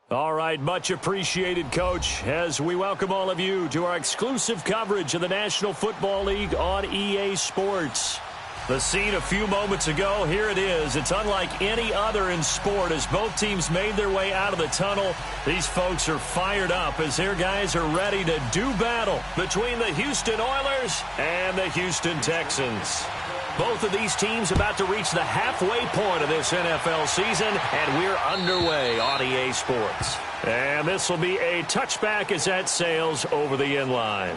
All right, much appreciated, Coach, as we welcome all of you to our exclusive coverage of the National Football League on EA Sports. The scene a few moments ago, here it is. It's unlike any other in sport as both teams made their way out of the tunnel. These folks are fired up as their guys are ready to do battle between the Houston Oilers and the Houston Texans. Both of these teams about to reach the halfway point of this NFL season, and we're underway on EA Sports. And this will be a touchback as that sails over the end line.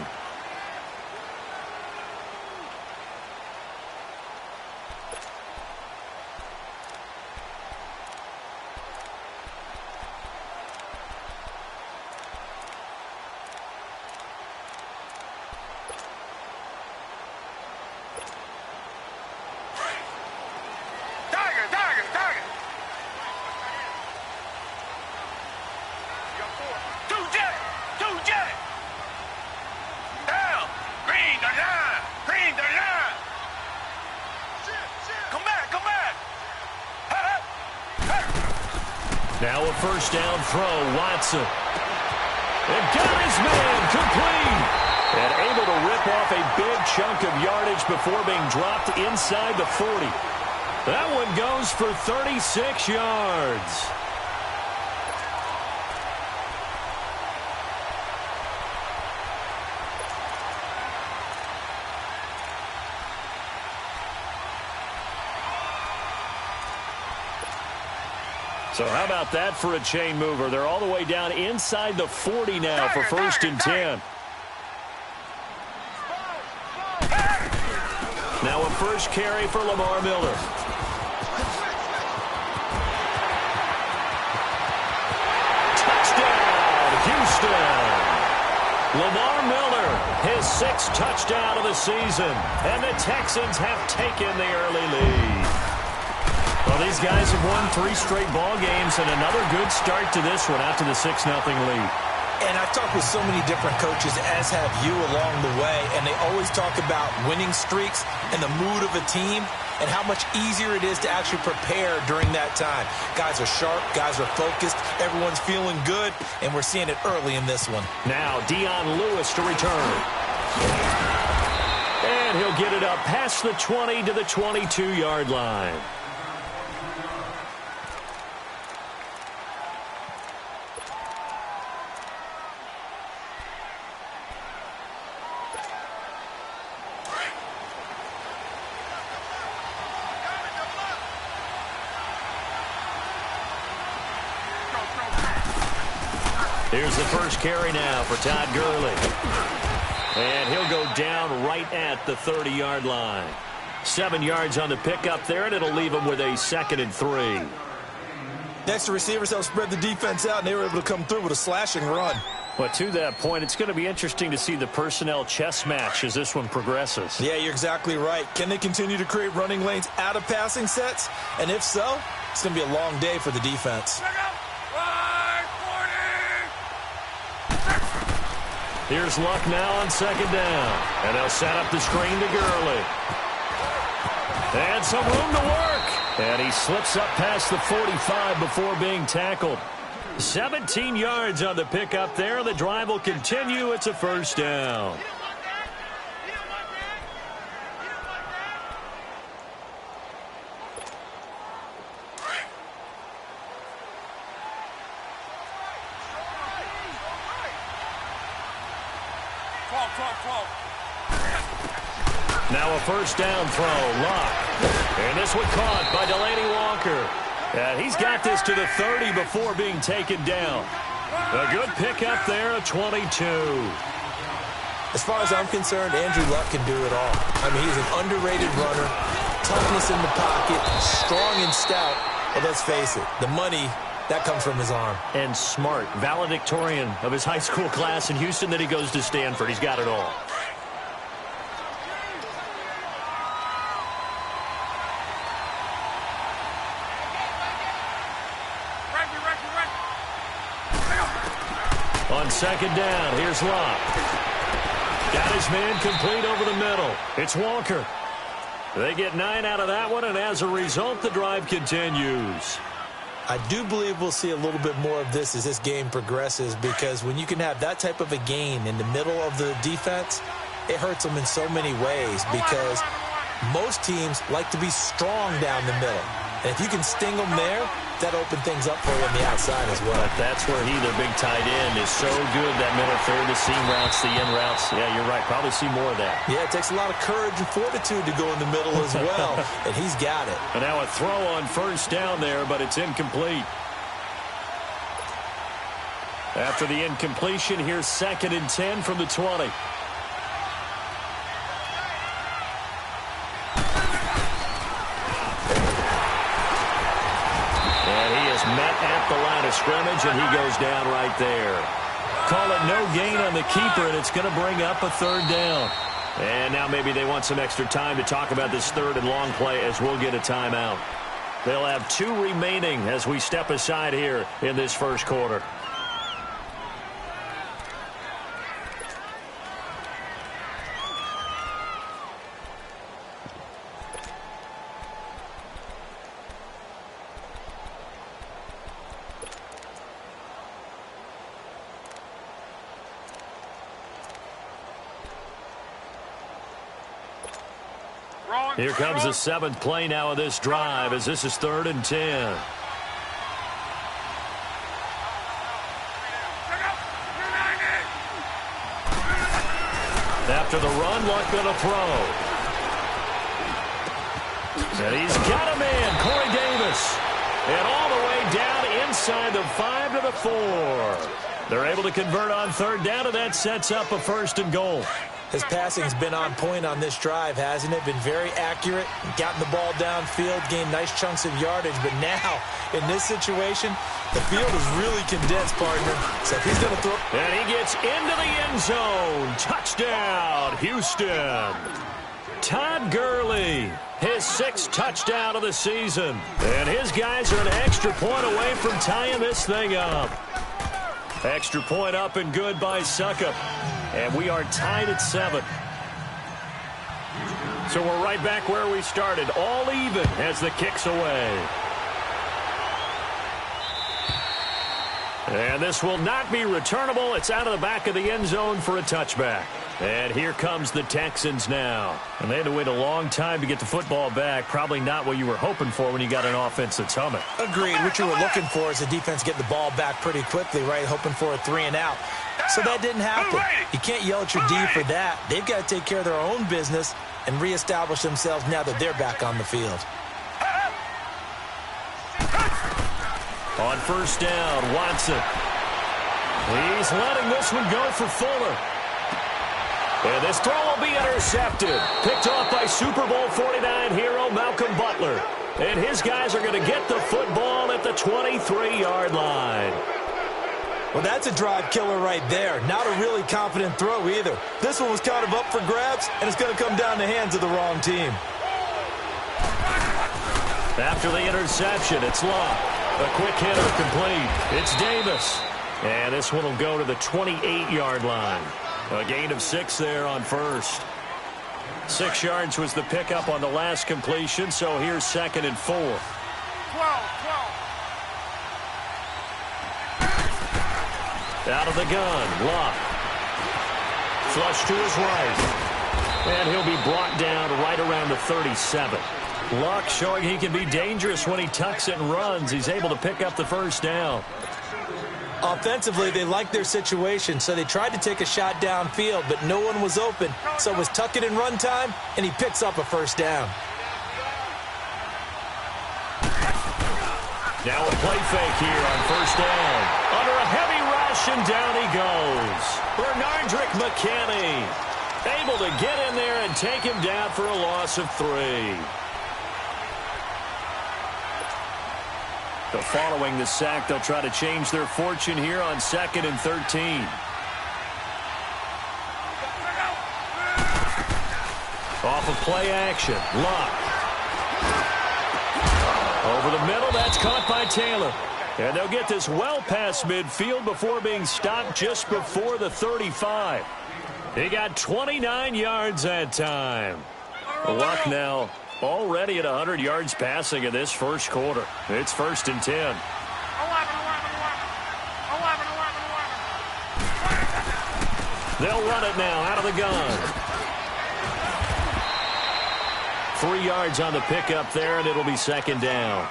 Now a first down throw, Watson. And got his man complete. And able to rip off a big chunk of yardage before being dropped inside the 40. That one goes for 36 yards. So how about that for a chain mover? They're all the way down inside the 40 now for first and 10. Now a first carry for Lamar Miller. Touchdown, Houston. Lamar Miller, his 6th touchdown of the season. And the Texans have taken the early lead. Well, these guys have won 3 straight ball games and another good start to this one out to the 6-0 lead. And I've talked with so many different coaches, as have you along the way, and they always talk about winning streaks and the mood of a team and how much easier it is to actually prepare during that time. Guys are sharp, guys are focused, everyone's feeling good, and we're seeing it early in this one. Now Dion Lewis to return. And he'll get it up past the 20 to the 22-yard line. Here's the first carry now for Todd Gurley. And he'll go down right at the 30-yard line. 7 yards on the pickup there, and it'll leave him with a 2nd and 3. Next, the receivers help spread the defense out, and they were able to come through with a slashing run. But to that point, it's going to be interesting to see the personnel chess match as this one progresses. Yeah, you're exactly right. Can they continue to create running lanes out of passing sets? And if so, it's going to be a long day for the defense. Here's Luck now on 2nd down. And they'll set up the screen to Gurley. And some room to work. And he slips up past the 45 before being tackled. 17 yards on the pickup there. The drive will continue. It's a first down. Now a first down throw, Luck. And this one caught by Delaney Walker. And he's got this to the 30 before being taken down. A good pickup there at 22. As far as I'm concerned, Andrew Luck can do it all. I mean, he's an underrated runner, toughness in the pocket, strong and stout. But let's face it, the money, that comes from his arm. And smart, valedictorian of his high school class in Houston, then he goes to Stanford. He's got it all. On 2nd down, here's Luck. Got his man complete over the middle. It's Walker. They get 9 out of that one, and as a result, the drive continues. I do believe we'll see a little bit more of this as this game progresses, because when you can have that type of a gain in the middle of the defense, it hurts them in so many ways, because most teams like to be strong down the middle. And if you can sting them there, that opens things up for you on the outside as well. But that's where their big tight end, is so good, that middle third, the seam routes, the in routes. Yeah, you're right. Probably see more of that. Yeah, it takes a lot of courage and fortitude to go in the middle as well, and he's got it. And now a throw on first down there, but it's incomplete. After the incompletion, here's 2nd and 10 from the 20. Met at the line of scrimmage, and he goes down right there. Call it no gain on the keeper, and it's going to bring up a 3rd down. And now maybe they want some extra time to talk about this 3rd and long play, as we'll get a timeout. They'll have 2 remaining as we step aside here in this first quarter. Here comes the 7th play now of this drive, as this is 3rd and 10. After the run, Luck going to throw. And he's got a man, Corey Davis. And all the way down inside the 5 to the 4. They're able to convert on 3rd down, and that sets up a 1st and goal. His passing's been on point on this drive, hasn't it? Been very accurate, gotten the ball downfield, gained nice chunks of yardage. But now, in this situation, the field is really condensed, partner. So if he's going to throw... And he gets into the end zone. Touchdown, Houston. Todd Gurley, his 6th touchdown of the season. And his guys are an extra point away from tying this thing up. Extra point up and good by Suckup. And we are tied at 7. So we're right back where we started, all even as the kick's away. And this will not be returnable. It's out of the back of the end zone for a touchback. And here comes the Texans now. And they had to wait a long time to get the football back. Probably not what you were hoping for when you got an offense that's humming. Agreed. What you were looking for is the defense get the ball back pretty quickly, right? Hoping for a 3 and out. So that didn't happen. You can't yell at your D for that. They've got to take care of their own business and reestablish themselves now that they're back on the field. On first down, Watson. He's letting this one go for Fuller. And this throw will be intercepted. Picked off by Super Bowl 49 hero Malcolm Butler. And his guys are going to get the football at the 23-yard line. Well, that's a drive killer right there. Not a really confident throw either. This one was kind of up for grabs, and it's going to come down the hands of the wrong team. After the interception, it's Luck. A quick hitter complete. It's Davis. And this one will go to the 28-yard line. A gain of 6 there on first. 6 yards was the pickup on the last completion, so here's 2nd and 4. 12. Out of the gun, Luck. Flush to his right. And he'll be brought down right around the 37. Luck showing he can be dangerous when he tucks it and runs. He's able to pick up the first down. Offensively, they liked their situation, so they tried to take a shot downfield, but no one was open. So it was tuck it and run time, and he picks up a first down. Now a play fake here on first down. Under a heavy rush, and down he goes. Bernardrick McKinney able to get in there and take him down for a loss of 3. So following the sack, they'll try to change their fortune here on 2nd and 13. Off of play action, Luck. Over the middle, that's caught by Taylor. And they'll get this well past midfield before being stopped just before the 35. He got 29 yards that time. Luck now already at 100 yards passing in this first quarter. It's 1st and 10. They'll run it now out of the gun. 3 yards on the pickup there, and it'll be second down.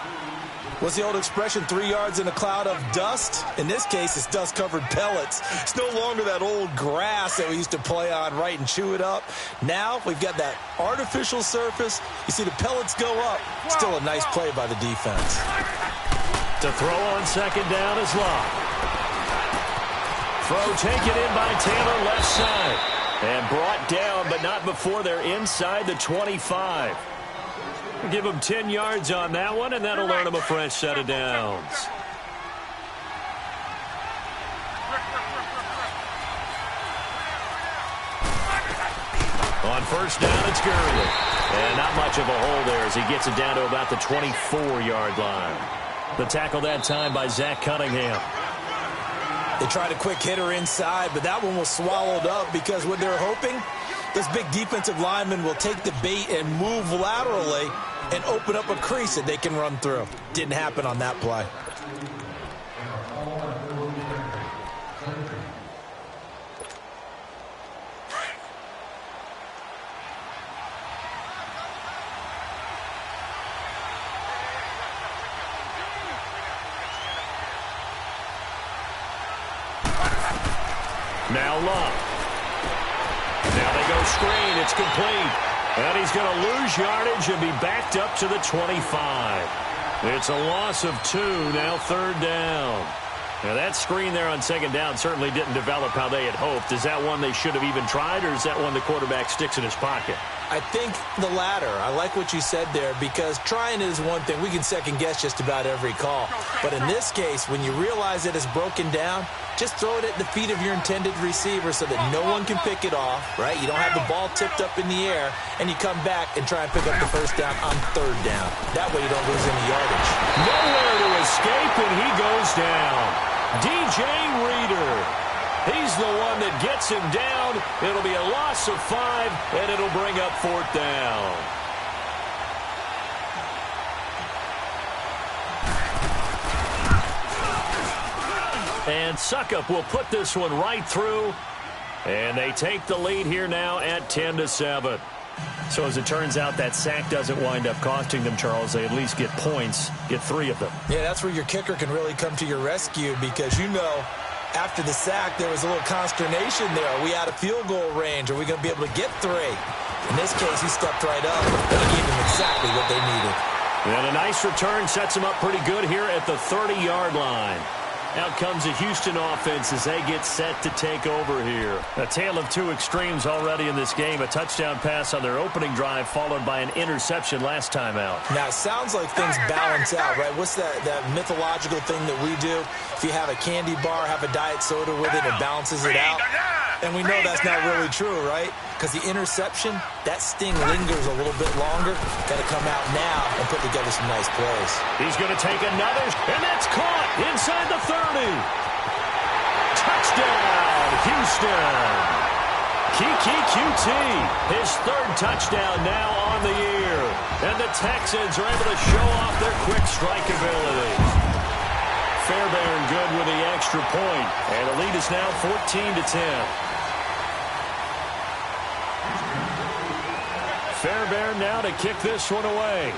What's the old expression, 3 yards in a cloud of dust? In this case, it's dust-covered pellets. It's no longer that old grass that we used to play on, right, and chew it up. Now we've got that artificial surface. You see the pellets go up. Still a nice play by the defense. To throw on second down is Locke. Throw taken in by Taylor left side. And brought down, but not before they're inside the 25. Give them 10 yards on that one, and that'll earn them a fresh set of downs. On first down, it's Gurley. And not much of a hole there as he gets it down to about the 24-yard line. The tackle that time by Zach Cunningham. They tried a quick hitter inside, but that one was swallowed up because what they're hoping, this big defensive lineman will take the bait and move laterally and open up a crease that they can run through. Didn't happen on that play. Now Locke. Now they go screen. It's complete. And he's going to lose yardage and be backed up to the 25. It's a loss of 2, now third down. Now that screen there on second down certainly didn't develop how they had hoped. Is that one they should have even tried, or is that one the quarterback sticks in his pocket? I think the latter. I like what you said there, because trying it is one thing. We can second guess just about every call. But in this case, when you realize that it's broken down, just throw it at the feet of your intended receiver so that no one can pick it off, right? You don't have the ball tipped up in the air, and you come back and try and pick up the first down on third down. That way you don't lose any yardage. Nowhere to escape, and he goes down. DJ Reader. He's the one that gets him down. It'll be a loss of 5, and it'll bring up fourth down. And Suckup will put this one right through. And they take the lead here now at 10-7. So as it turns out, that sack doesn't wind up costing them, Charles. They at least get points, get 3 of them. Yeah, that's where your kicker can really come to your rescue, because you know after the sack there was a little consternation there. Are we out of field goal range? Are we going to be able to get 3? In this case, he stepped right up and gave them exactly what they needed. And a nice return sets them up pretty good here at the 30-yard line. Out comes the Houston offense as they get set to take over here. A tale of 2 extremes already in this game. A touchdown pass on their opening drive followed by an interception last time out. Now, it sounds like things balance out, right? What's that mythological thing that we do? If you have a candy bar, have a diet soda with it, it balances it out. And we know that's not really true, right? Because the interception, that sting lingers a little bit longer. Got to come out now and put together some nice plays. He's going to take another, and that's caught inside the 30. Touchdown, Houston. Kiki QT, his 3rd touchdown now on the year. And the Texans are able to show off their quick strike ability. Fairbairn good with the extra point. And the lead is now 14-10. Fairbairn now to kick this one away.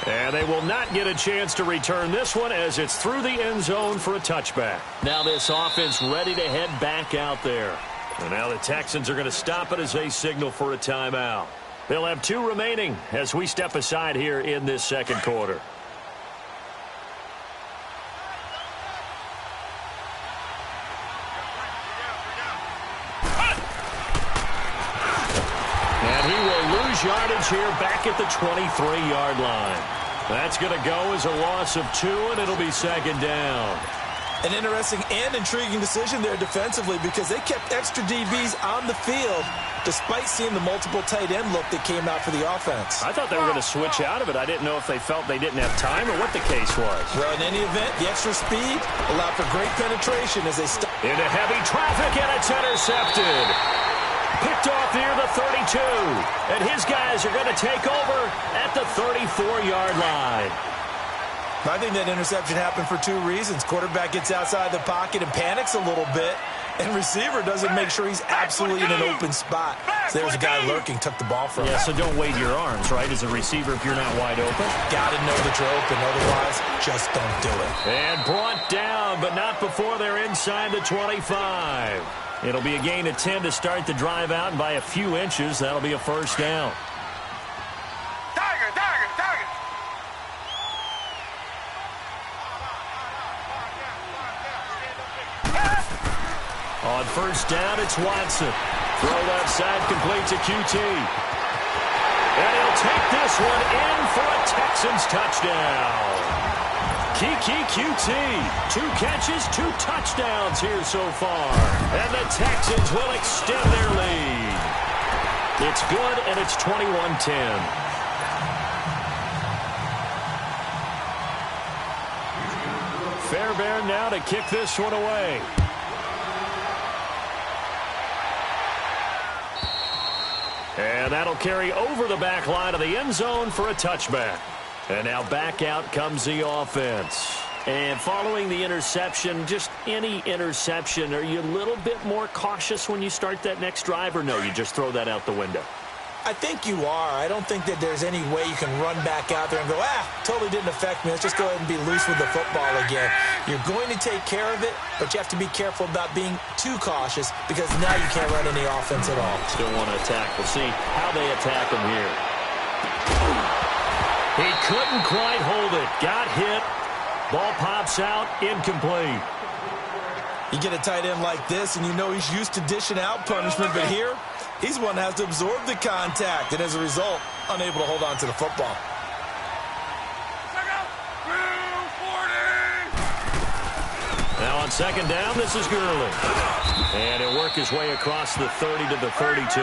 And they will not get a chance to return this one as it's through the end zone for a touchback. Now this offense ready to head back out there. And now the Texans are going to stop it as they signal for a timeout. They'll have 2 remaining as we step aside here in this second quarter. And he will lose yardage here back at the 23-yard line. That's going to go as a loss of 2, and it'll be second down. An interesting and intriguing decision there defensively, because they kept extra DBs on the field despite seeing the multiple tight end look that came out for the offense. I thought they were going to switch out of it. I didn't know if they felt they didn't have time or what the case was. Well, in any event, the extra speed allowed for great penetration as they into heavy traffic, and it's intercepted. Picked off near the 32. And his guys are going to take over at the 34-yard line. I think that interception happened for two reasons. Quarterback gets outside the pocket and panics a little bit, and receiver doesn't make sure he's absolutely in an open spot. So there's a guy lurking, took the ball from him. Yeah, so don't wave your arms, right, as a receiver if you're not wide open. Got to know that you're open. Otherwise, just don't do it. And brought down, but not before they're inside the 25. It'll be a gain of 10 to start the drive out, and by a few inches, that'll be a first down. On first down, it's Watson. Throw left side, complete to QT. And he'll take this one in for a Texans touchdown. Kiki QT, 2 catches, 2 touchdowns here so far. And the Texans will extend their lead. It's good, and it's 21-10. Fairbairn now to kick this one away. And that'll carry over the back line of the end zone for a touchback. And now back out comes the offense. And following the interception, just any interception, are you a little bit more cautious when you start that next drive, or no, you just throw that out the window? I think you are. I don't think that there's any way you can run back out there and go, totally didn't affect me. Let's just go ahead and be loose with the football again. You're going to take care of it, but you have to be careful about being too cautious because now you can't run any offense at all. Still want to attack. We'll see how they attack him here. He couldn't quite hold it. Got hit. Ball pops out. Incomplete. You get a tight end like this, and you know he's used to dishing out punishment, but here, he's one that has to absorb the contact, and as a result, unable to hold on to the football. Now on second down, this is Gurley. And he'll work his way across the 30 to the 32.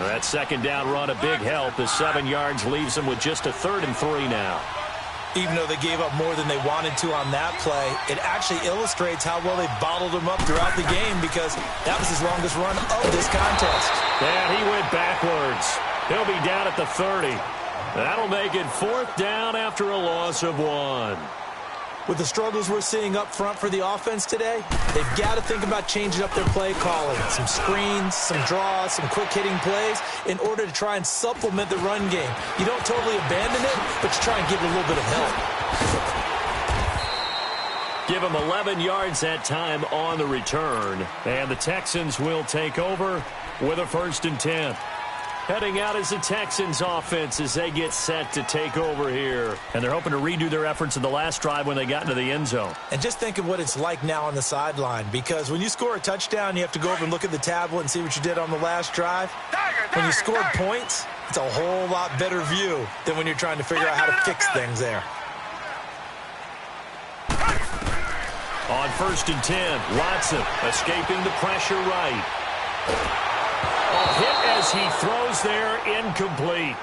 That second down run, a big help as 7 yards leaves him with just a 3rd and 3 now. Even though they gave up more than they wanted to on that play, it actually illustrates how well they bottled him up throughout the game because that was his longest run of this contest. And he went backwards. He'll be down at the 30. That'll make it 4th down after a loss of 1. With the struggles we're seeing up front for the offense today, they've got to think about changing up their play calling. Some screens, some draws, some quick-hitting plays in order to try and supplement the run game. You don't totally abandon it, but you try and give it a little bit of help. Give him 11 yards that time on the return. And the Texans will take over with a 1st and 10. Heading out is the Texans offense as they get set to take over here. And they're hoping to redo their efforts in the last drive when they got into the end zone. And just think of what it's like now on the sideline, because when you score a touchdown, you have to go over and look at the tablet and see what you did on the last drive. When you scored points, it's a whole lot better view than when you're trying to figure out how to fix things there. On 1st and 10, Watson escaping the pressure right. Hit as he throws there, incomplete.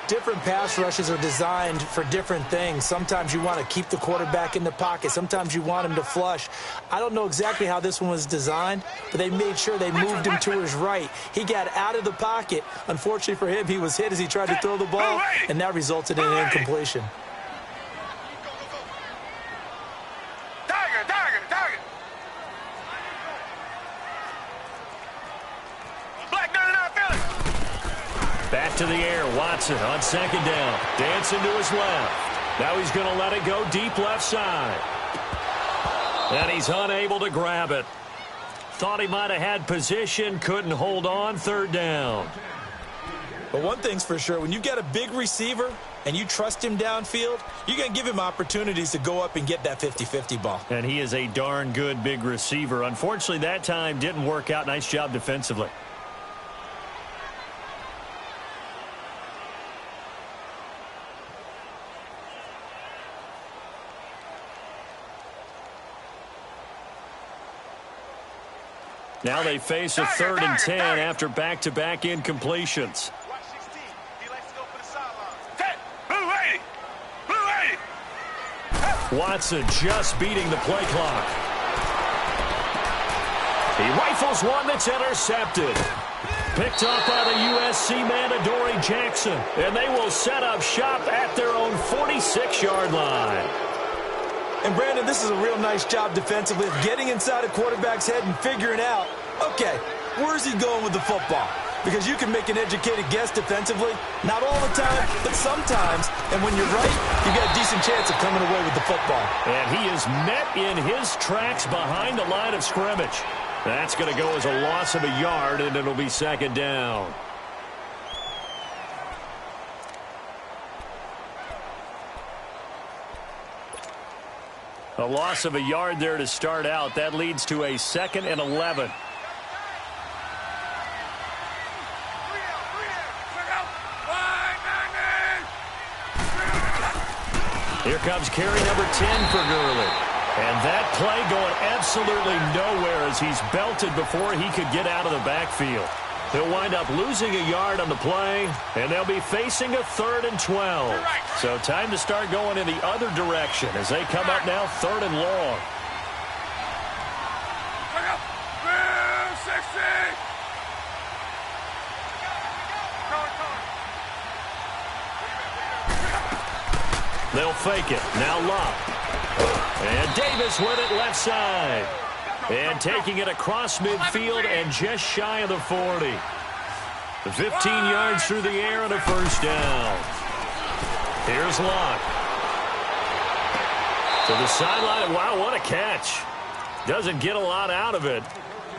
Different pass rushes are designed for different things. Sometimes you want to keep the quarterback in the pocket. Sometimes you want him to flush. I don't know exactly how this one was designed, but they made sure they moved him to his right. He got out of the pocket. Unfortunately for him, he was hit as he tried to throw the ball, and that resulted in an incompletion. Back to the air, Watson on second down. Dancing to his left. Now he's going to let it go deep left side. And he's unable to grab it. Thought he might have had position, couldn't hold on, 3rd down. But one thing's for sure, when you get a big receiver and you trust him downfield, you're going to give him opportunities to go up and get that 50-50 ball. And he is a darn good big receiver. Unfortunately, that time didn't work out. Nice job defensively. Now they face a 3rd and 10 after back-to-back incompletions. Watson just beating the play clock. He rifles one that's intercepted. Picked up by the USC man, Adoree Jackson. And they will set up shop at their own 46-yard line. And, Brandon, this is a real nice job defensively of getting inside a quarterback's head and figuring out, okay, where's he going with the football? Because you can make an educated guess defensively, not all the time, but sometimes. And when you're right, you got a decent chance of coming away with the football. And he is met in his tracks behind the line of scrimmage. That's going to go as a loss of a yard, and it'll be second down. A loss of a yard there to start out. That leads to a 2nd and 11. Here comes carry number 10 for Gurley. And that play going absolutely nowhere as he's belted before he could get out of the backfield. He'll wind up losing a yard on the play, and they'll be facing a 3rd and 12. So time to start going in the other direction as they come up now 3rd and long. They'll fake it. Now Locke. And Davis with it left side. And taking it across midfield and just shy of the 40. The 15 yards through the air and a first down. Here's Locke. To the sideline. Wow, what a catch. Doesn't get a lot out of it,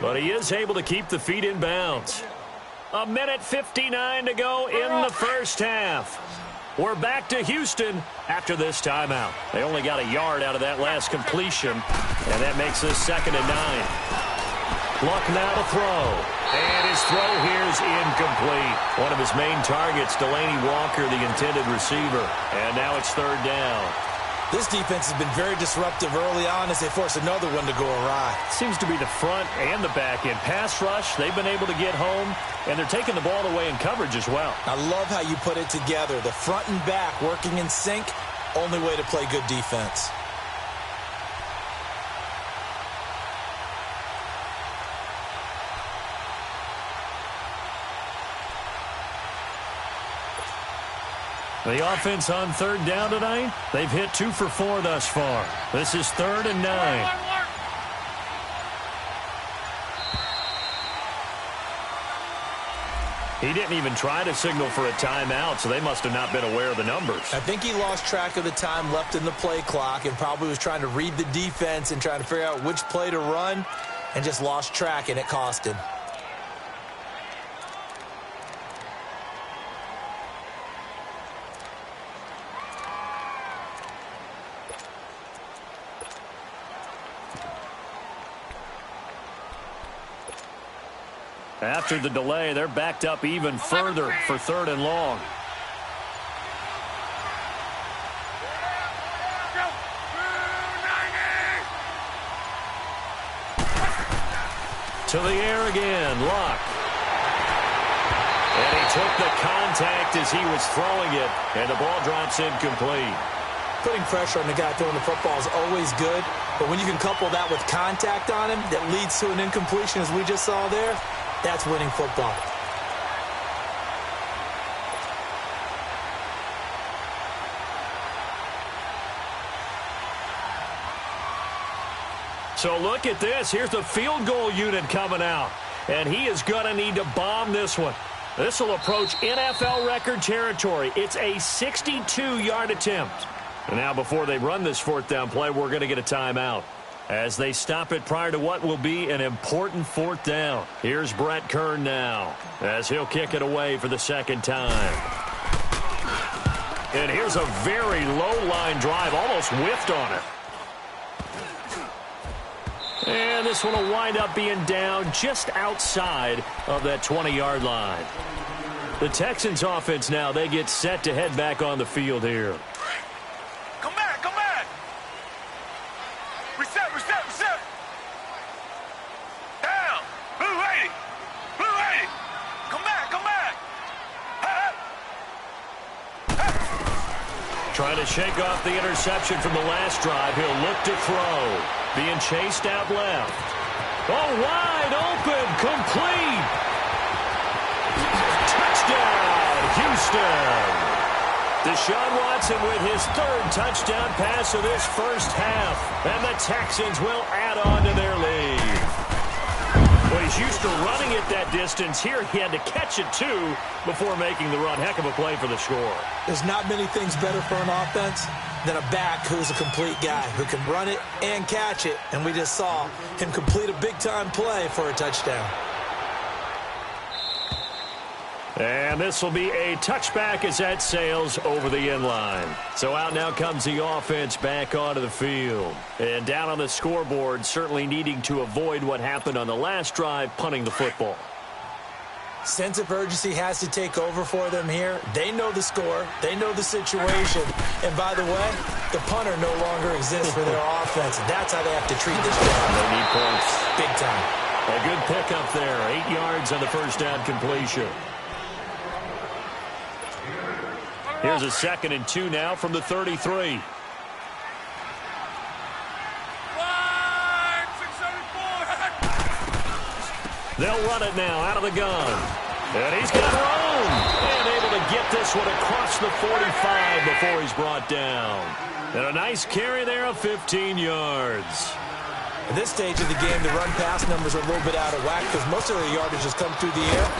but he is able to keep the feet in bounds. 1:59 to go in the first half. We're back to Houston after this timeout. They only got a yard out of that last completion, and that makes this 2nd and 9. Luck now to throw. And his throw here is incomplete. One of his main targets, Delaney Walker, the intended receiver. And now it's 3rd down. This defense has been very disruptive early on as they force another one to go awry. Seems to be the front and the back end. Pass rush, they've been able to get home, and they're taking the ball away in coverage as well. I love how you put it together. The front and back working in sync, only way to play good defense. The offense on 3rd down tonight, they've hit 2 for 4 thus far. This is 3rd and 9. He didn't even try to signal for a timeout, so they must have not been aware of the numbers. I think he lost track of the time left in the play clock and probably was trying to read the defense and trying to figure out which play to run and just lost track, and it cost him. After the delay, they're backed up even further for 3rd and long. To the air again, Locke. And he took the contact as he was throwing it, and the ball drops incomplete. Putting pressure on the guy throwing the football is always good, but when you can couple that with contact on him that leads to an incompletion as we just saw there, that's winning football. So look at this. Here's the field goal unit coming out. And he is going to need to bomb this one. This will approach NFL record territory. It's a 62-yard attempt. And now before they run this 4th down play, we're going to get a timeout as they stop it prior to what will be an important 4th down. Here's Brett Kern now as he'll kick it away for the 2nd time. And here's a very low-line drive, almost whiffed on it. And this one will wind up being down just outside of that 20-yard line. The Texans offense now, they get set to head back on the field here. Come back, come back. Reset. Down. Blue 80. Come back. Trying to shake off the interception from the last drive. He'll look to throw. Being chased out left. Oh, wide open. Complete. Touchdown, Houston. Deshaun Watson with his third touchdown pass of this first half. And the Texans will add on to their lead. Well, he's used to running it that distance. Here he had to catch it, too, before making the run. Heck of a play for the score. There's not many things better for an offense than a back who's a complete guy, who can run it and catch it. And we just saw him complete a big-time play for a touchdown. And this will be a touchback as that sails over the end line. So out now comes the offense back onto the field. And down on the scoreboard, certainly needing to avoid what happened on the last drive, punting the football. Sense of urgency has to take over for them here. They know the score. They know the situation. And by the way, the punter no longer exists for their offense. That's how they have to treat this job. They need points. Big time. A good pickup there. 8 yards on the first down completion. Here's a 2nd and 2 now from the 33. They'll run it now out of the gun. And he's got room. And able to get this one across the 45 before he's brought down. And a nice carry there of 15 yards. At this stage of the game, the run-pass numbers are a little bit out of whack because most of their yardage has come through the air.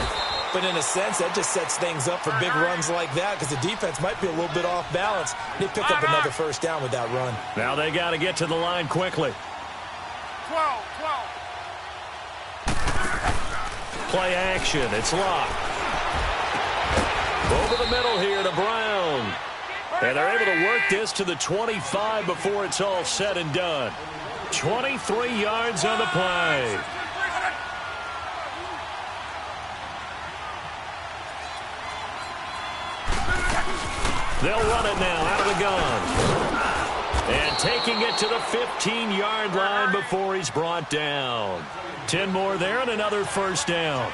But in a sense, that just sets things up for big runs like that because the defense might be a little bit off balance. They pick up another first down with that run. Now they got to get to the line quickly. 12. Play action. It's locked. Over the middle here to Brown. And they're able to work this to the 25 before it's all said and done. 23 yards on the play. They'll run it now out of the gun. And taking it to the 15-yard line before he's brought down. 10 more there and another first down.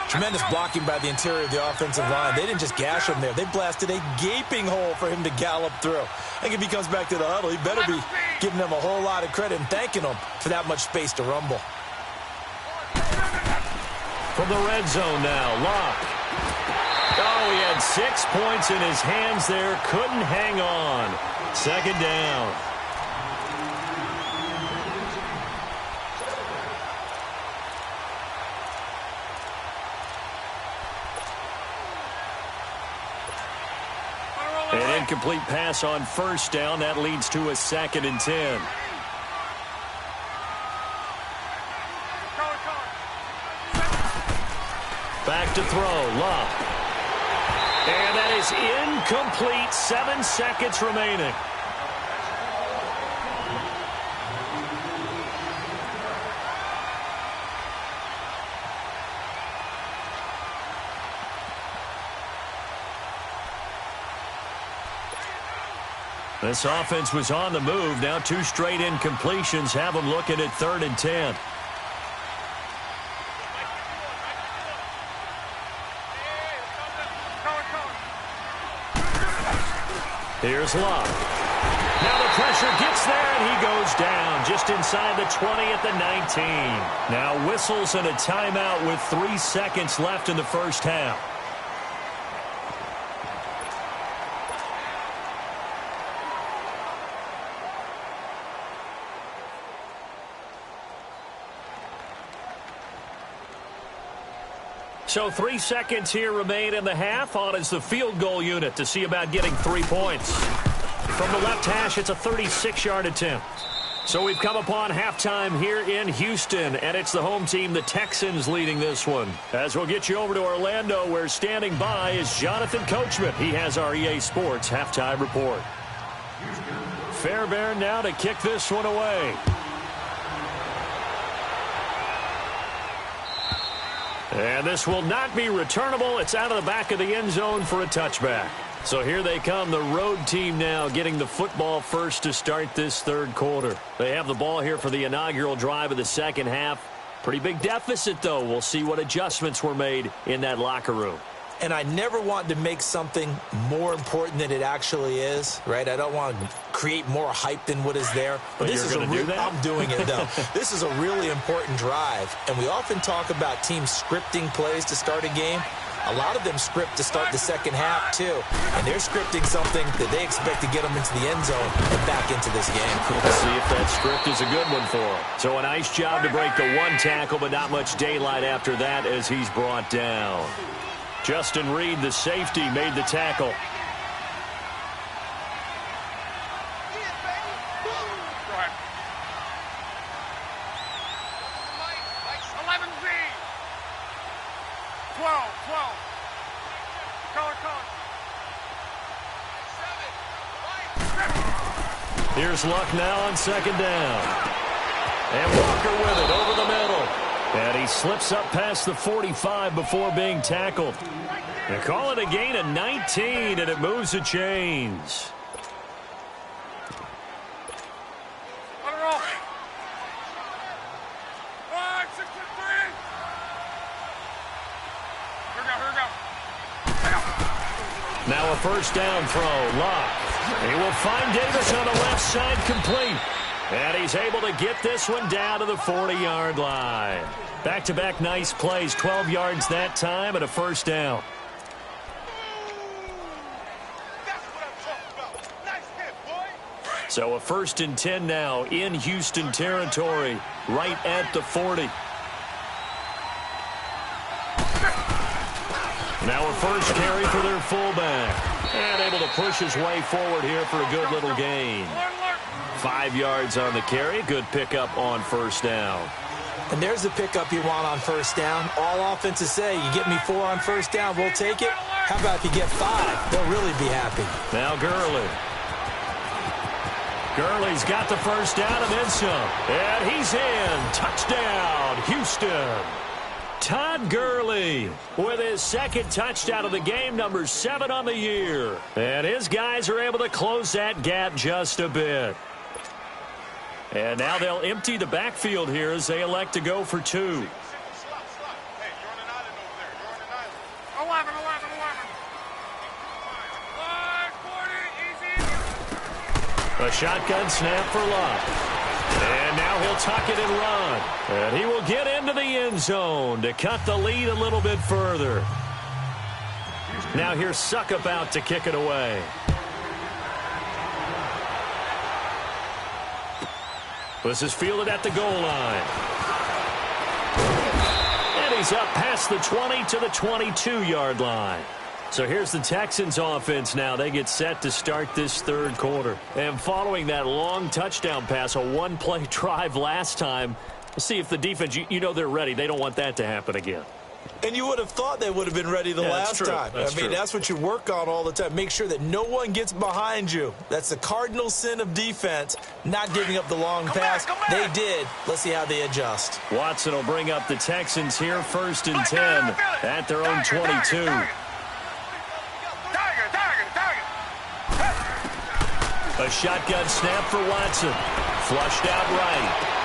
Tremendous blocking by the interior of the offensive line. They didn't just gash him there. They blasted a gaping hole for him to gallop through. I think if he comes back to the huddle, he better be giving them a whole lot of credit and thanking them for that much space to rumble. From the red zone now, Locke. Oh, he had 6 points in his hands there. Couldn't hang on. 2nd down. An incomplete pass on first down. That leads to a 2nd and 10. Back to throw. Locke. And that is incomplete. 7 seconds remaining. This offense was on the move. Now 2 straight incompletions have them looking at 3rd and 10. Here's Locke. Now the pressure gets there, and he goes down just inside the 20 at the 19. Now whistles and a timeout with 3 seconds left in the first half. So 3 seconds here remain in the half. On is the field goal unit to see about getting 3 points. From the left hash, it's a 36-yard attempt. So we've come upon halftime here in Houston, and it's the home team, the Texans, leading this one. As we'll get you over to Orlando, where standing by is Jonathan Coachman. He has our EA Sports halftime report. Fairbairn now to kick this one away. And this will not be returnable. It's out of the back of the end zone for a touchback. So here they come, the road team now getting the football first to start this 3rd quarter. They have the ball here for the inaugural drive of the 2nd half. Pretty big deficit, though. We'll see what adjustments were made in that locker room. And I never want to make something more important than it actually is, right? I don't want to create more hype than what is there. But this is I'm doing it, though. This is a really important drive. And we often talk about teams scripting plays to start a game. A lot of them script to start the second half, too. And they're scripting something that they expect to get them into the end zone and back into this game. Let's see if that script is a good one for him. So a nice job to break the one tackle, but not much daylight after that as he's brought down. Justin Reed, the safety, made the tackle. Here's Luck now on second down. And Walker with it over the middle. And he slips up past the 45 before being tackled. They call it a gain of 19, and it moves the chains. Now a first down throw. Luck. He will find Davis on the left side, complete. And he's able to get this one down to the 40-yard line. Back-to-back nice plays, 12 yards that time and a first down. So a 1st and 10 now in Houston territory, right at the 40. Now a first carry for their fullback. And able to push his way forward here for a good little gain. 5 yards on the carry. Good pickup on first down. And there's the pickup you want on first down. All offenses say, you get me 4 on first down, we'll take it. How about if you get 5? They'll really be happy. Now Gurley. Gurley's got the first down and then some. And he's in. Touchdown, Houston. Todd Gurley with his second touchdown of the game, number 7 on the year. And his guys are able to close that gap just a bit. And now they'll empty the backfield here as they elect to go for 2. A shotgun snap for Luck. And now he'll tuck it and run. And he will get into the end zone to cut the lead a little bit further. Now here's Suckup out to kick it away. This is fielded at the goal line. And he's up past the 20 to the 22-yard line. So here's the Texans offense now. They get set to start this third quarter. And following that long touchdown pass, a one-play drive last time, we'll see if the defense, you know they're ready. They don't want that to happen again. And you would have thought they would have been ready the last time. I mean, that's what you work on all the time. Make sure that no one gets behind you. That's the cardinal sin of defense, not giving up the long pass. They did. Let's see how they adjust. Watson will bring up the Texans here, 1st and 10 at their own 22. A shotgun snap for Watson. Flushed out right.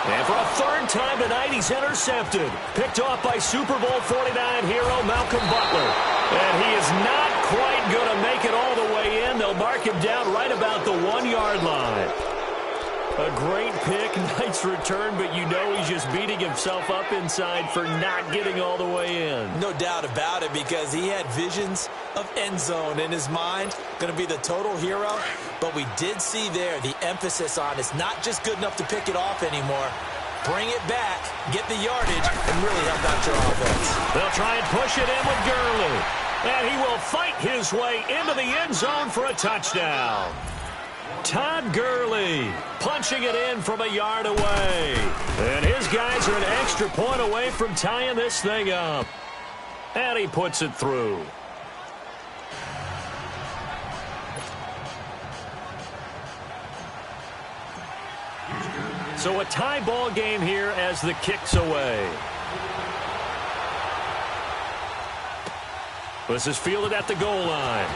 And for a third time tonight, he's intercepted. Picked off by Super Bowl 49 hero Malcolm Butler. And he is not quite going to make it all the way in. They'll mark him down right about the 1-yard line. A great pick, nice return, but you know he's just beating himself up inside for not getting all the way in. No doubt about it, because he had visions of end zone in his mind. Going to be the total hero. But we did see there the emphasis on it's not just good enough to pick it off anymore. Bring it back, get the yardage, and really help out your offense. They'll try and push it in with Gurley. And he will fight his way into the end zone for a touchdown. Todd Gurley punching it in from a yard away. And his guys are an extra point away from tying this thing up. And he puts it through. So a tie ball game here as the kick's away. This is fielded at the goal line.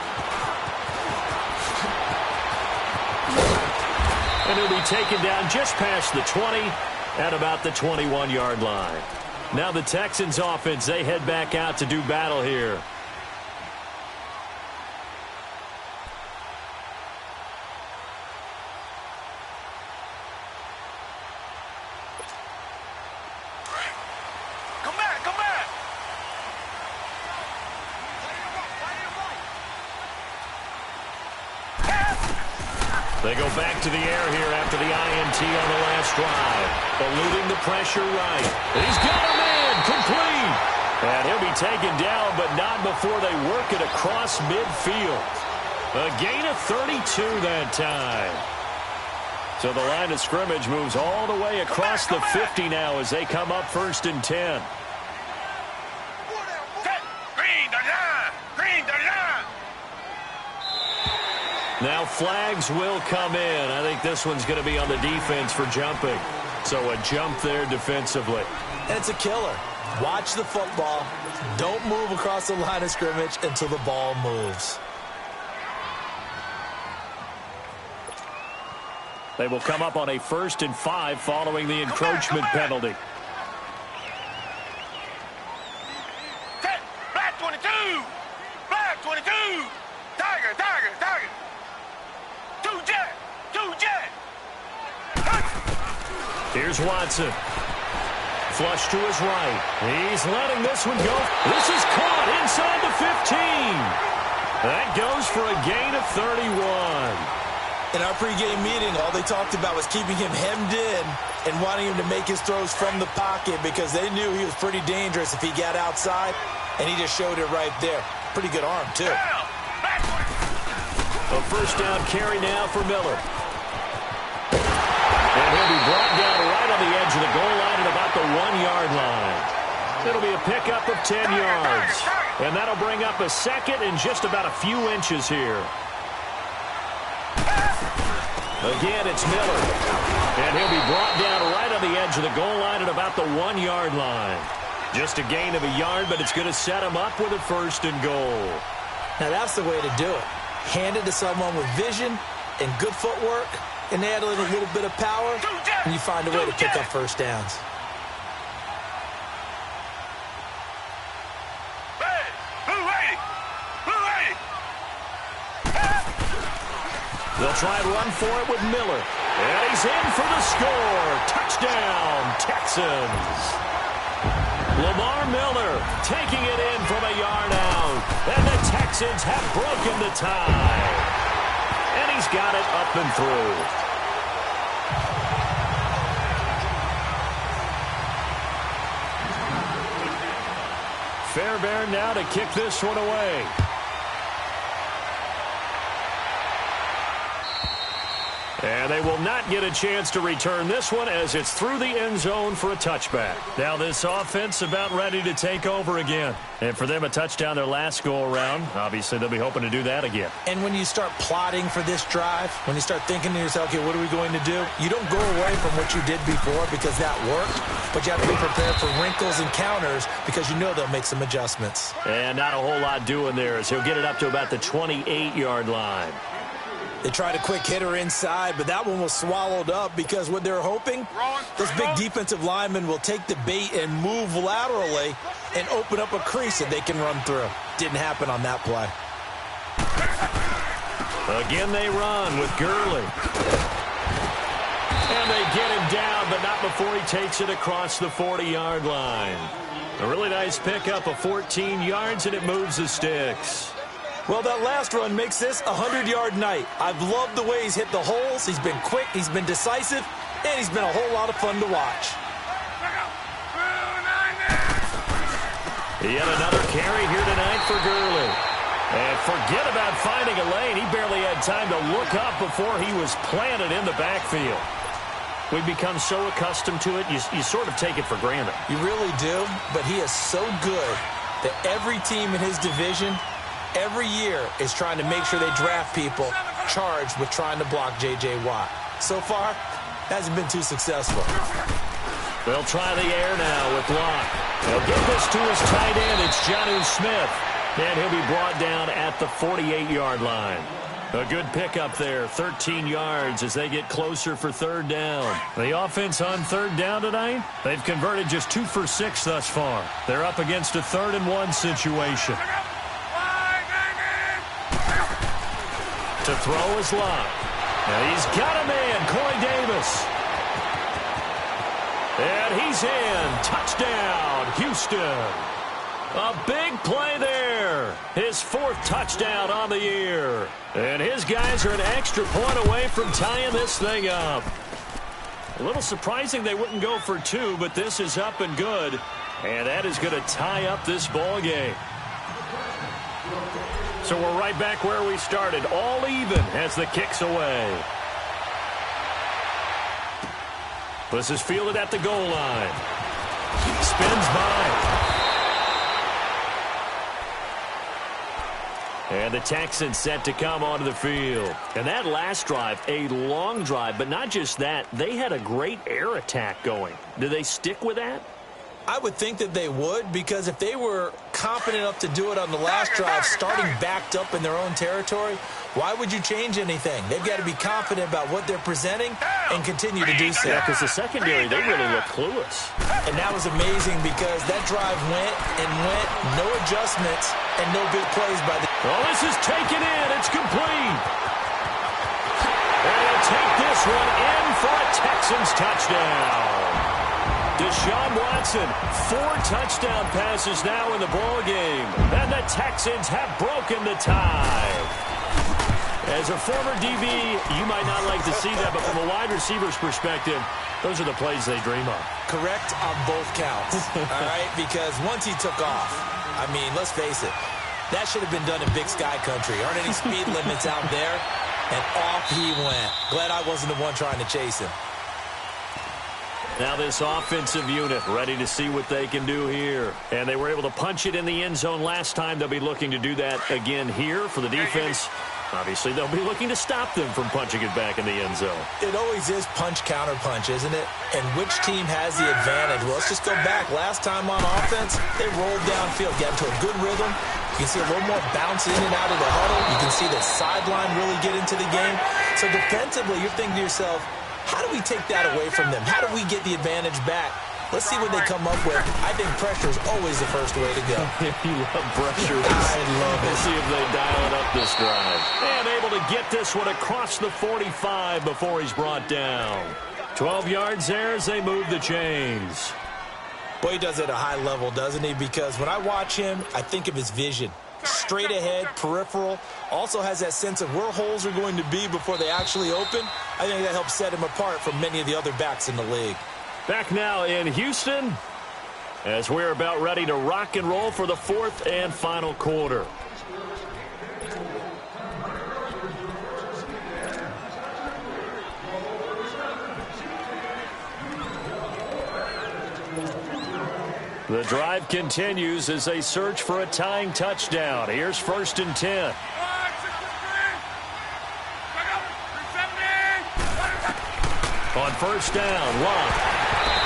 And he'll be taken down just past the 20 at about the 21-yard line. Now the Texans offense, they head back out to do battle here. They go back to the air here after the INT on the last drive. Eluding the pressure right. He's got a man complete. And he'll be taken down, but not before they work it across midfield. A gain of 32 that time. So the line of scrimmage moves all the way across the 50 now as they come up 1st and 10. Now flags will come in. I think this one's going to be on the defense for jumping. So a jump there defensively. And it's a killer. Watch the football. Don't move across the line of scrimmage until the ball moves. They will come up on a 1st and 5 following the encroachment penalty. Black 22! Black 22! Tiger, Tiger, Tiger! Two jet! Here's Watson. Flush to his right. He's letting this one go. This is caught inside the 15. That goes for a gain of 31. In our pregame meeting, all they talked about was keeping him hemmed in and wanting him to make his throws from the pocket because they knew he was pretty dangerous if he got outside, and he just showed it right there. Pretty good arm, too. A 1st down carry now for Miller. And he'll be brought down right on the edge of the goal line at about the 1-yard line. It'll be a pickup of 10 yards. And that'll bring up a 2nd and just about a few inches here. Again, it's Miller. And he'll be brought down right on the edge of the goal line at about the 1-yard line. Just a gain of a yard, but it's going to set him up with a 1st and goal. Now that's the way to do it. Hand it to someone with vision and good footwork, and add a little bit of power, and you find a way to pick up 1st downs. They'll try and run for it with Miller. And he's in for the score. Touchdown, Texans. Lamar Miller taking it in from a yard out. And the Texans have broken the tie. And he's got it up and through. Fairbairn now to kick this one away. And they will not get a chance to return this one as it's through the end zone for a touchback. Now this offense about ready to take over again. And for them, a touchdown their last go-around. Obviously, they'll be hoping to do that again. And when you start plotting for this drive, when you start thinking to yourself, okay, what are we going to do? You don't go away from what you did before because that worked. But you have to be prepared for wrinkles and counters because you know they'll make some adjustments. And not a whole lot doing there as he'll get it up to about the 28-yard line. They tried a quick hitter inside, but that one was swallowed up because what they're hoping, this big defensive lineman will take the bait and move laterally and open up a crease that they can run through. Didn't happen on that play. Again, they run with Gurley. And they get him down, but not before he takes it across the 40-yard line. A really nice pickup of 14 yards, and it moves the sticks. Well, that last run makes this a 100-yard night. I've loved the way he's hit the holes. He's been quick, he's been decisive, and he's been a whole lot of fun to watch. Yet another carry here tonight for Gurley. And forget about finding a lane. He barely had time to look up before he was planted in the backfield. We've become so accustomed to it, you sort of take it for granted. You really do, but he is so good that every team in his division every year is trying to make sure they draft people charged with trying to block J.J. Watt. So far, hasn't been too successful. They'll try the air now with Locke. They'll get this to his tight end. It's Jonnu Smith. And he'll be brought down at the 48-yard line. A good pickup there, 13 yards as they get closer for 3rd down. The offense on 3rd down tonight, they've converted just 2 for 6 thus far. They're up against a 3rd and 1 situation. To throw is Locke. Now he's got a man, Corey Davis. And he's in. Touchdown, Houston. A big play there. His 4th touchdown on the year. And his guys are an extra point away from tying this thing up. A little surprising they wouldn't go for 2, but this is up and good. And that is going to tie up this ball game. So we're right back where we started, all even as the kick's away. This is fielded at the goal line. Spins by. And the Texans set to come onto the field. And that last drive, a long drive, but not just that, they had a great air attack going. Do they stick with that? I would think that they would, because if they were confident enough to do it on the last drive, starting backed up in their own territory, why would you change anything? They've got to be confident about what they're presenting and continue to do so. Yeah, because the secondary, they really look clueless. And that was amazing because that drive went and went, no adjustments, and no big plays by the... Well, this is taken in. It's complete. And they'll take this one in for a Texans touchdown. Deshaun Watson, 4 touchdown passes now in the ball game. And the Texans have broken the tie. As a former DB, you might not like to see that, but from a wide receiver's perspective, those are the plays they dream of. Correct on both counts, all right? Because once he took off, I mean, let's face it, that should have been done in Big Sky Country. Aren't any speed limits out there? And off he went. Glad I wasn't the one trying to chase him. Now this offensive unit ready to see what they can do here. And they were able to punch it in the end zone last time. They'll be looking to do that again here for the defense. Obviously, they'll be looking to stop them from punching it back in the end zone. It always is punch-counter-punch, isn't it? And which team has the advantage? Well, let's just go back. Last time on offense, they rolled downfield, got into a good rhythm. You can see a little more bounce in and out of the huddle. You can see the sideline really get into the game. So defensively, you're thinking to yourself, how do we take that away from them? How do we get the advantage back? Let's see what they come up with. I think pressure is always the first way to go. You love pressure. I love it. Let's see if they dial it up this drive. And able to get this one across the 45 before he's brought down. 12 yards there as they move the chains. Boy, he does it at a high level, doesn't he? Because when I watch him, I think of his vision. Straight ahead, peripheral. Also has that sense of where holes are going to be before they actually open. I think that helps set him apart from many of the other backs in the league. Back now in Houston as we're about ready to rock and roll for the 4th and final quarter. The drive continues as they search for a tying touchdown. Here's 1st and 10. On 1st down, Love.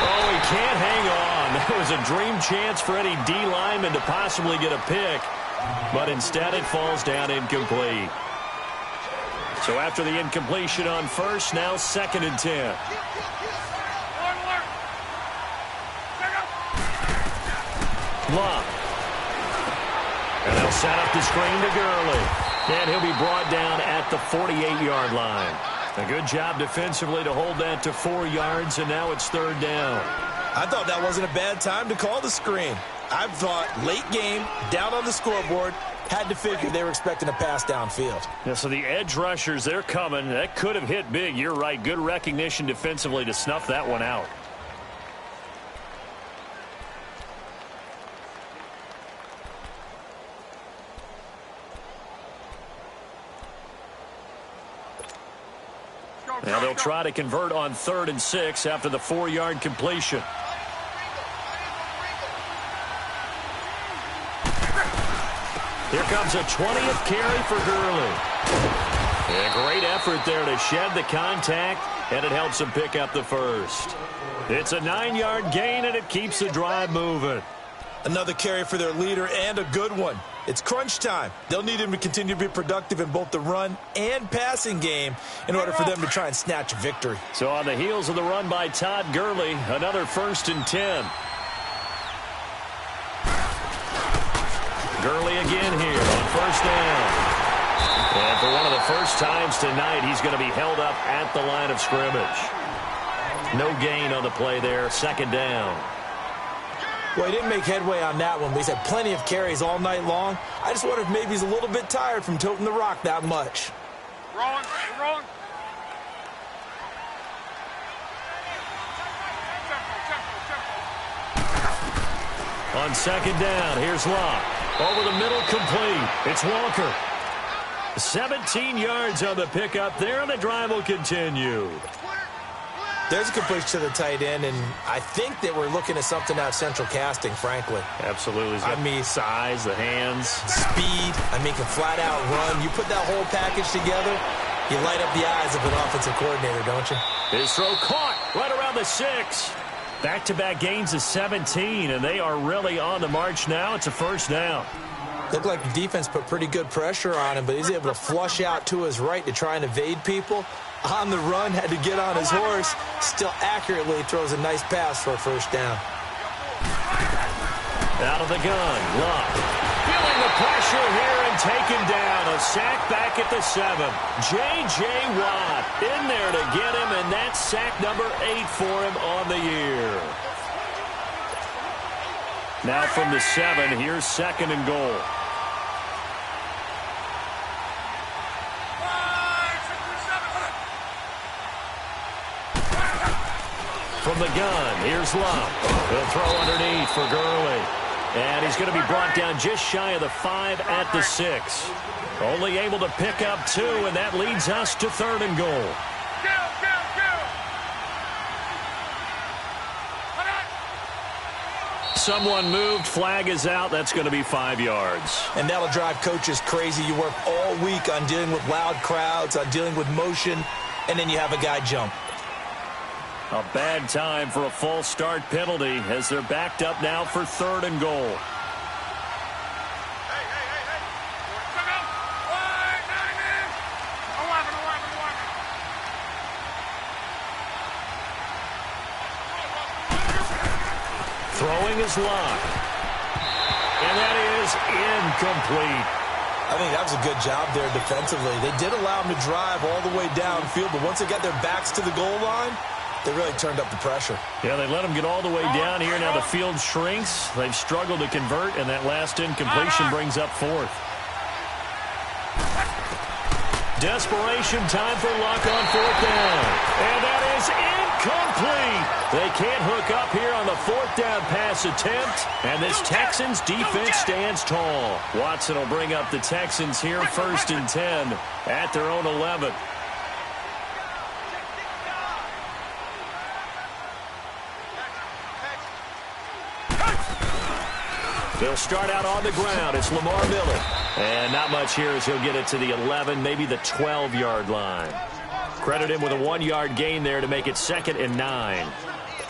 Oh, he can't hang on. That was a dream chance for any D lineman to possibly get a pick, but instead it falls down incomplete. So after the incompletion on 1st, now 2nd and 10. Love. And they'll set up the screen to Gurley. And he'll be brought down at the 48-yard line. A good job defensively to hold that to 4 yards, and now it's 3rd down. I thought that wasn't a bad time to call the screen. I thought late game, down on the scoreboard, had to figure they were expecting a pass downfield. Yeah, so the edge rushers, they're coming. That could have hit big. You're right. Good recognition defensively to snuff that one out. Now they'll try to convert on 3rd and 6 after the 4-yard completion. Here comes a 20th carry for Gurley. A great effort there to shed the contact, and it helps him pick up the 1st. It's a 9-yard gain, and it keeps the drive moving. Another carry for their leader, and a good one. It's crunch time. They'll need him to continue to be productive in both the run and passing game in order for them to try and snatch a victory. So on the heels of the run by Todd Gurley, another 1st and 10. Gurley again here on 1st down. And for one of the first times tonight, he's going to be held up at the line of scrimmage. No gain on the play there, 2nd down. Well, he didn't make headway on that one, but he's had plenty of carries all night long. I just wonder if maybe he's a little bit tired from toting the rock that much. Wrong. On second down, here's Locke. Over the middle, complete. It's Walker. 17 yards on the pickup there, and the drive will continue. There's a completion to the tight end, and I think that we're looking at something out of Central Casting, frankly. Absolutely. I mean, size, the hands. Speed. I mean, can flat out run. You put that whole package together, you light up the eyes of an offensive coordinator, don't you? His throw caught right around the 6. Back-to-back gains of 17, and they are really on the march now. It's a first down. Looked like the defense put pretty good pressure on him, but he's able to flush out to his right to try and evade people. On the run, had to get on his horse. Still accurately throws a nice pass for a first down. Out of the gun, Locke. Feeling the pressure here and taken down. A sack back at the 7. J.J. Watt in there to get him, and that's sack number 8 for him on the year. Now from the 7, here's second and goal. From the gun, here's Locke. He'll throw underneath for Gurley. And he's going to be brought down just shy of the 5 at the 6. Only able to pick up 2, and that leads us to third and goal. Someone moved. Flag is out. That's going to be 5 yards. And that'll drive coaches crazy. You work all week on dealing with loud crowds, on dealing with motion, and then you have a guy jump. A bad time for a false start penalty as they're backed up now for third and goal. Throwing is Locke. And that is incomplete. I think that was a good job there defensively. They did allow him to drive all the way downfield, but once they got their backs to the goal line, they really turned up the pressure. Yeah, they let him get all the way down here. Now the field shrinks. They've struggled to convert, and that last incompletion brings up fourth. Desperation time for Luck on fourth down. And that is incomplete. They can't hook up here on the fourth down pass attempt. And this Texans defense stands tall. Watson will bring up the Texans here first and 10 at their own 11. They'll start out on the ground. It's Lamar Miller. And not much here as he'll get it to the 11, maybe the 12-yard line. Credit him with a 1-yard gain there to make it 2nd and 9.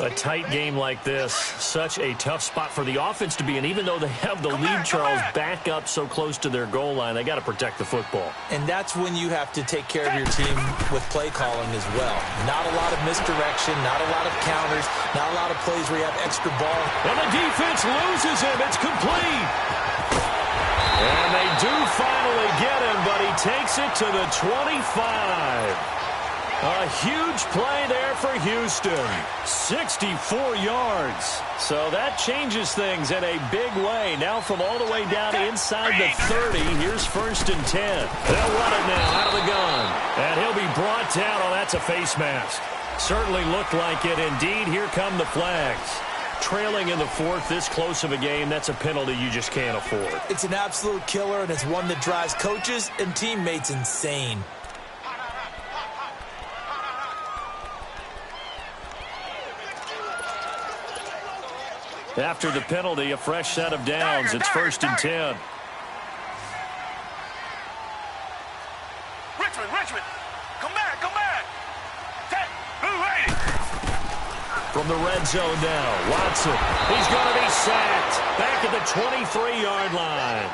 A tight game like this, such a tough spot for the offense to be in. Even though they have the lead, Charles, back up so close to their goal line, they got to protect the football. And that's when you have to take care of your team with play calling as well. Not a lot of misdirection, not a lot of counters, not a lot of plays where you have extra ball. And the defense loses him. It's complete. And they do finally get him, but he takes it to the 25. A huge play there for Houston. 64 yards. So that changes things in a big way. Now from all the way down inside the 30, here's first and 10. They'll run it now out of the gun. And he'll be brought down. Oh, that's a face mask. Certainly looked like it. Indeed, here come the flags. Trailing in the fourth, this close of a game, that's a penalty you just can't afford. It's an absolute killer, and it's one that drives coaches and teammates insane. After the penalty, a fresh set of downs. It's first and 10. Richmond, come back. From the red zone now, Watson. He's going to be sacked back at the 23-yard line.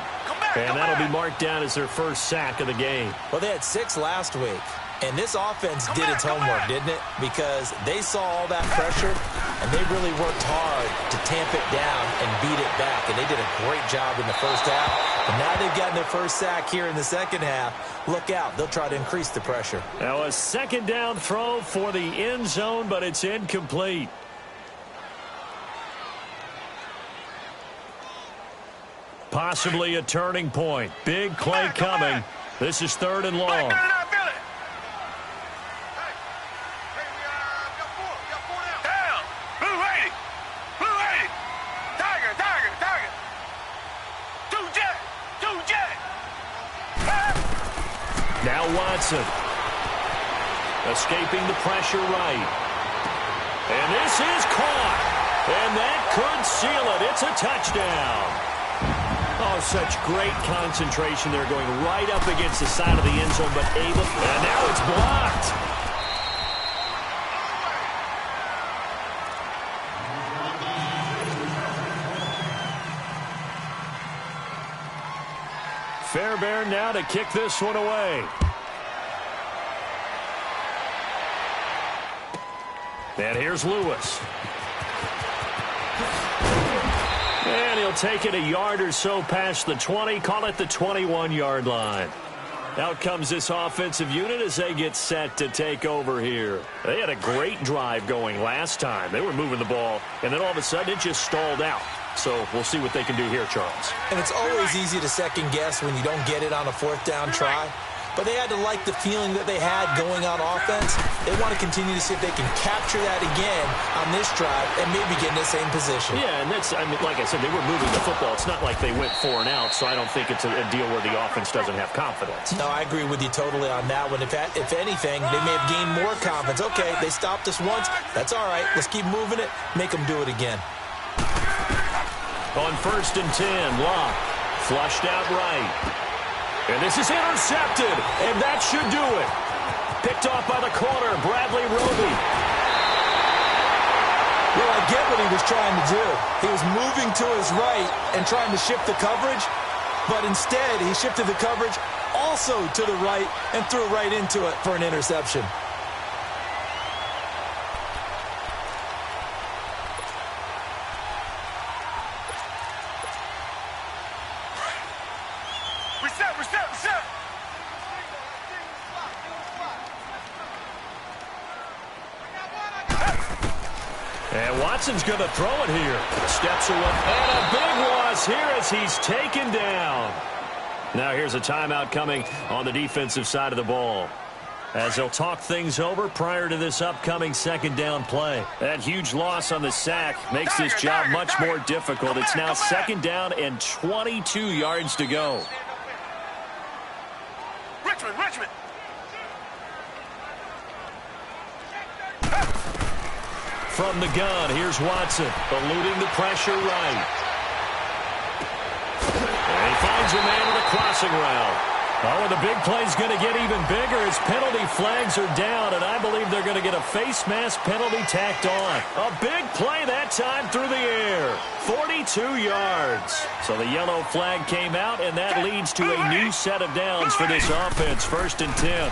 And that'll be marked down as their first sack of the game. Well, they had 6 last week. And this offense did its homework, didn't it? Because they saw all that pressure, and they really worked hard to tamp it down and beat it back. And they did a great job in the first half. And now they've gotten their first sack here in the second half. Look out. They'll try to increase the pressure. Now a second down throw for the end zone, but it's incomplete. Possibly a turning point. Big play coming. This is 3rd and long. Now Watson. Escaping the pressure right. And this is caught. And that could seal it. It's a touchdown. Oh, such great concentration there, going right up against the side of the end zone, but able. And now it's blocked. Fairbairn now to kick this one away. And here's Lewis. And he'll take it a yard or so past the 20, call it the 21-yard line. Out comes this offensive unit as they get set to take over here. They had a great drive going last time. They were moving the ball, and then all of a sudden it just stalled out. So we'll see what they can do here, Charles. And it's always easy to second guess when you don't get it on a 4th down try. But they had to like the feeling that they had going on offense. They want to continue to see if they can capture that again on this drive and maybe get in the same position. Yeah, and that's, I mean, like I said, they were moving the football. It's not like they went 4 and out, so I don't think it's a deal where the offense doesn't have confidence. No, I agree with you totally on that one. If anything, they may have gained more confidence. Okay, they stopped us once. That's all right. Let's keep moving it. Make them do it again. On 1st and 10, Locke flushed out right. And this is intercepted, and that should do it. Picked off by the corner, Bradley Roby. Well, I get what he was trying to do. He was moving to his right and trying to shift the coverage, but instead he shifted the coverage also to the right and threw right into it for an interception. Reset. And Watson's going to throw it here. Steps away. And a big loss here as he's taken down. Now here's a timeout coming on the defensive side of the ball, as they'll talk things over prior to this upcoming 2nd down play. That huge loss on the sack makes this job much more difficult. It's now 2nd down and 22 yards to go. Richmond. From the gun, here's Watson, eluding the pressure right. And he finds a man on a crossing route. Oh, and the big play's going to get even bigger as penalty flags are down, and I believe they're going to get a face mask penalty tacked on. A big play that time through the air. 42 yards. So the yellow flag came out, and that leads to a new set of downs for this offense. 1st and 10.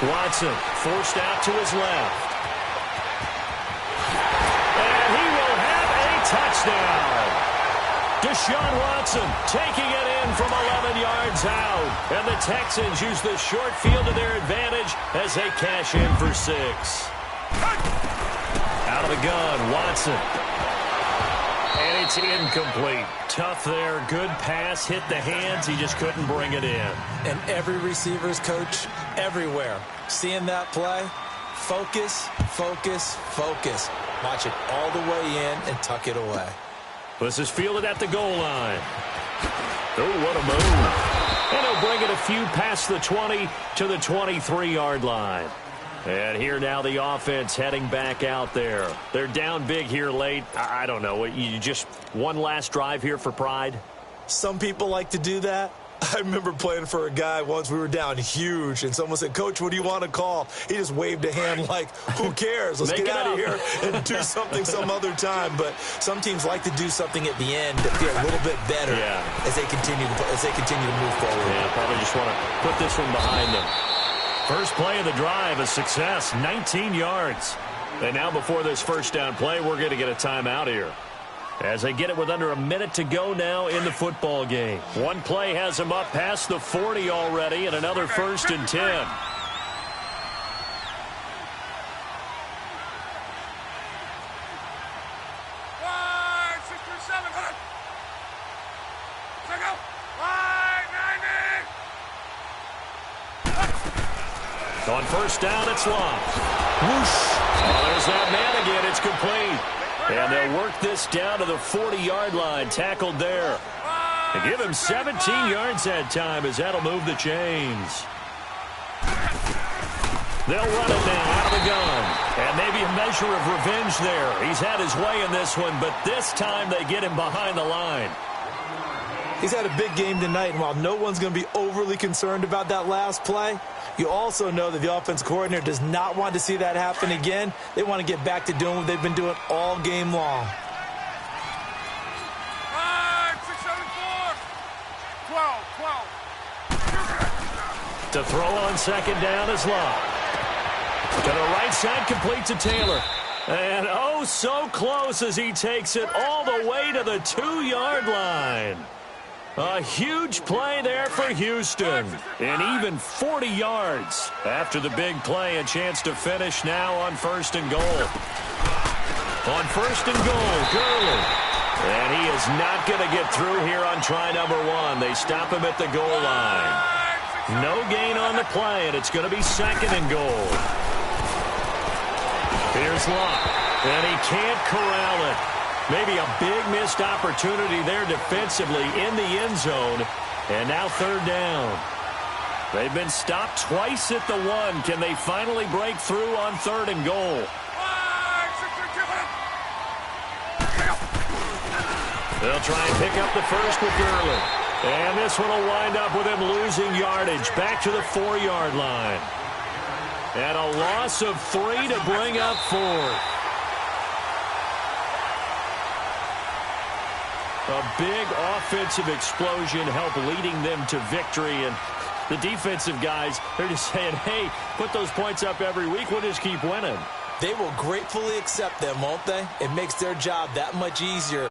Watson forced out to his left. And he will have a touchdown. Deshaun Watson taking it in from 11 yards out. And the Texans use the short field to their advantage as they cash in for 6. Out of the gun, Watson. And it's incomplete. Tough there. Good pass. Hit the hands. He just couldn't bring it in. And every receiver's coach everywhere, seeing that play, focus. Watch it all the way in and tuck it away. This is fielded at the goal line. Oh, what a move. And he'll bring it a few past the 20 to the 23-yard line. And here now the offense heading back out there. They're down big here late. I don't know. You just one last drive here for pride? Some people like to do that. I remember playing for a guy once. We were down huge, and someone said, "Coach, what do you want to call?" He just waved a hand like, who cares? Let's get out of here and do something some other time. But some teams like to do something at the end to feel a little bit better as they continue to move forward. Yeah, probably just want to put this one behind them. First play of the drive, a success, 19 yards. And now before this 1st down play, we're going to get a timeout here, as they get it with under a minute to go now in the football game. One play has them up past the 40 already, and another 1st and 10. On first down, it's Love. Whoosh. Oh, there's that man again. It's complete. And they'll work this down to the 40-yard line. Tackled there. They give him 17 yards that time as that'll move the chains. They'll run it now out of the gun. And maybe a measure of revenge there. He's had his way in this one, but this time they get him behind the line. He's had a big game tonight, and while no one's going to be overly concerned about that last play, you also know that the offense coordinator does not want to see that happen again. They want to get back to doing what they've been doing all game long. 12. To throw on second down is Love. To the right side, complete to Taylor. And oh, so close as he takes it all the way to the 2-yard line. A huge play there for Houston. And even 40 yards after the big play. A chance to finish now on first and goal. On first and goal, Gurley. And he is not going to get through here on try number 1. They stop him at the goal line. No gain on the play, and it's going to be second and goal. Here's Love, and he can't corral it. Maybe a big missed opportunity there defensively in the end zone. And now third down. They've been stopped twice at the 1. Can they finally break through on third and goal? They'll try and pick up the first with Gurley. And this one will wind up with him losing yardage back to the 4-yard line. And a loss of 3 to bring up 4. A big offensive explosion helped leading them to victory. And the defensive guys, they're just saying, hey, put those points up every week. We'll just keep winning. They will gratefully accept them, won't they? It makes their job that much easier.